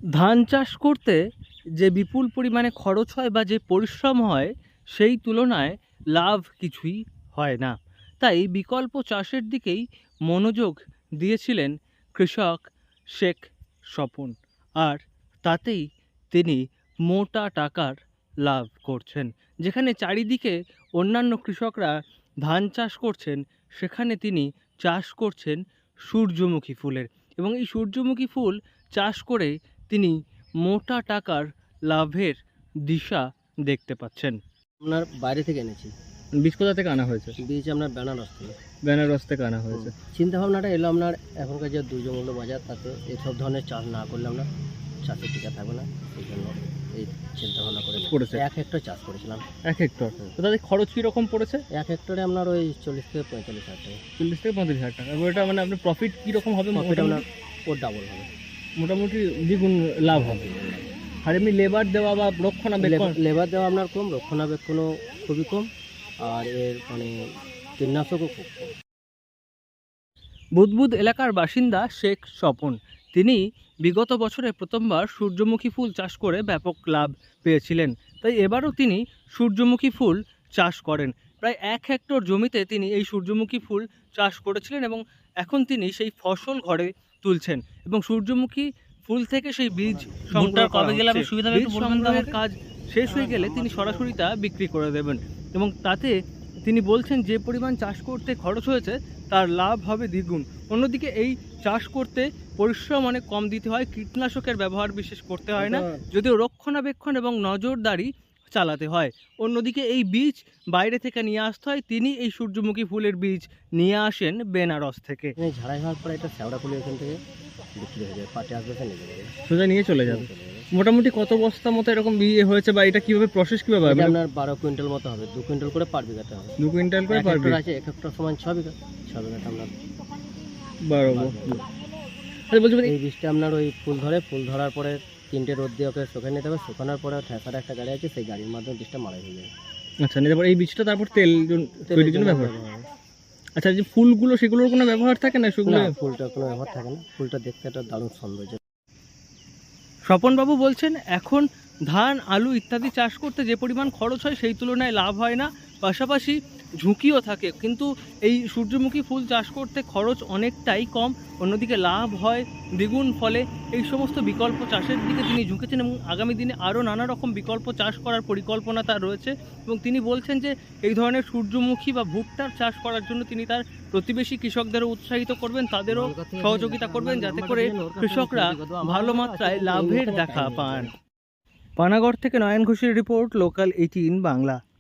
ধান চাষ করতে যে বিপুল পরিমাণে খরচ হয় বা যে পরিশ্রম হয় সেই তুলনায় লাভ কিছুই হয় না। তাই বিকল্প চাষের দিকেই মনোযোগ দিয়েছিলেন কৃষক শেখ স্বপন, আর তাতেই তিনি মোটা টাকার লাভ করছেন। যেখানে চারিদিকে অন্যান্য কৃষকরা ধান চাষ করছেন, সেখানে তিনি চাষ করছেন সূর্যমুখী ফুলের, এবং এই সূর্যমুখী ফুল চাষ করে তিনি মোটা টাকার লাভের দিশা দেখতে পাচ্ছেন। আপনার বাইরে থেকে এনেছি। বীজ কোথা থেকে আনা হয়েছে? বীজ আপনার বেনারস থেকে। বেনারস থেকে আনা হয়েছে। চিন্তা ভাবনাটা এলো আপনার এখনকার যে দুর্যোগমূল্য বাজার, তাতে এইসব ধরনের চাষ না করলে আমরা চাষের টিকা থাকবে না, সেই জন্য এই চিন্তা ভাবনা করে করেছে। 1 হেক্টর চাষ করেছিলাম। 1 হেক্টর। তো তাদের খরচ কীরকম পড়েছে? 1 হেক্টরে আপনার ওই 40 থেকে 45 হাজার টাকা। 40 থেকে 35 হাজার টাকা। এবং এটা মানে আপনার প্রফিট কীরকম হবে? প্রফিট আপনার ওর ডাবল হবে, মোটামুটি দ্বিগুণ লাভ হবে। আর এমনি লেবার দেওয়া বা রক্ষণাবেক্ষণ? লেবার দেওয়া আপনার কম, রক্ষণাবেক্ষণও খুবই কম, আর এর মানে কীটনাশকও খুব কম। বুদবুদ এলাকার বাসিন্দা শেখ স্বপন, তিনি বিগত বছরে প্রথমবার সূর্যমুখী ফুল চাষ করে ব্যাপক লাভ পেয়েছিলেন। তাই এবারও তিনি সূর্যমুখী ফুল চাষ করেন। প্রায় 1 হেক্টর জমিতে তিনি এই সূর্যমুখী ফুল চাষ করেছিলেন এবং এখন তিনি সেই ফসল ঘরে তুলছেন এবং সূর্যমুখী ফুল থেকে সেই বীজ সংগ্রহ করা হচ্ছে। বীজ সংগ্রহের কাজ শেষ হয়ে গেলে তিনি সরাসরি তা বিক্রি করে দেবেন এবং তাতে তিনি বলছেন যে পরিমাণ চাষ করতে খরচ হয়েছে তার লাভ হবে দ্বিগুণ। অন্যদিকে এই চাষ করতে পরিশ্রম অনেক কম দিতে হয়, কীটনাশকের ব্যবহার বিশেষ করতে হয় না, যদিও রক্ষণাবেক্ষণ এবং নজরদারি চালাতে হয়। অন্যদিকে এই বীজ বাইরে থেকে নিয়ে আসতে হয়, তিনি এই সূর্যমুখী ফুলের বীজ নিয়ে আসেন বেনারস থেকে। ঝাড়াই হওয়ার পরে এটা শ্যাওড়া ফুল এখান থেকে বিক্রি হয়ে যায়, পাটে আসবে নিয়ে যাবে, সোজা নিয়ে চলে যাবে। মোটামুটি কত বস্তা মতো এরকম বিয়ে হয়েছে বা এটা কিভাবে প্রসেস কিভাবে হবে? আপনার 12 কুইন্টাল মতো হবে, 2 কুইন্টাল করে পার বিঘাতে হবে। 2 কুইন্টাল করে পার বিঘা আছে, 1 হেক্টর সমান 6 বিঘা, 6 বিঘাটা আপনার 12। আচ্ছা বলছি এই বীজটা আপনার ওই ফুল ধরার পরে 3টে রোদ দিয়ে ওকে শুকানো নিতে হবে, শুকানোর পরে ঠেসার একটা গাড়ি আছে, সেই গাড়ির মাধ্যমে বীজটা মারা হয়ে যায়। আচ্ছা, তারপর এই বীজটা তারপর তেল তৈরির জন্য ব্যবহার হয়। আচ্ছা, যে ফুলগুলো সেগুলোর কোনো ব্যবহার থাকে না? সেগুলো ফুলটার কোনো ব্যবহার থাকে না, ফুলটা দেখতে একটা দারুণ সৌন্দর্য। স্বপনবাবু বলছেন এখন ধান, আলু ইত্যাদি চাষ করতে যে পরিমাণ খরচ হয় সেই তুলনায় লাভ হয় না, পাশাপাশি ঝুঁকিও থাকে। কিন্তু এই সূর্যমুখী ফুল চাষ করতে খরচ অনেকটাই কম, অন্যদিকে লাভ হয় দ্বিগুণ। ফলে এই সমস্ত বিকল্প চাষের দিকে তিনি ঝুঁকেছেন এবং আগামী দিনে আরও নানা রকম বিকল্প চাষ করার পরিকল্পনা তার রয়েছে। এবং তিনি বলছেন যে এই ধরনের সূর্যমুখী বা ভুট্টার চাষ করার জন্য তিনি তার প্রতিবেশী কৃষকদেরও উৎসাহিত করবেন, তাদেরও সহযোগিতা করবেন, যাতে করে কৃষকরা ভালো মাত্রায় লাভের দেখা পান। পানাগড় থেকে নয়ন ঘোষের রিপোর্ট, লোকাল 18 বাংলা।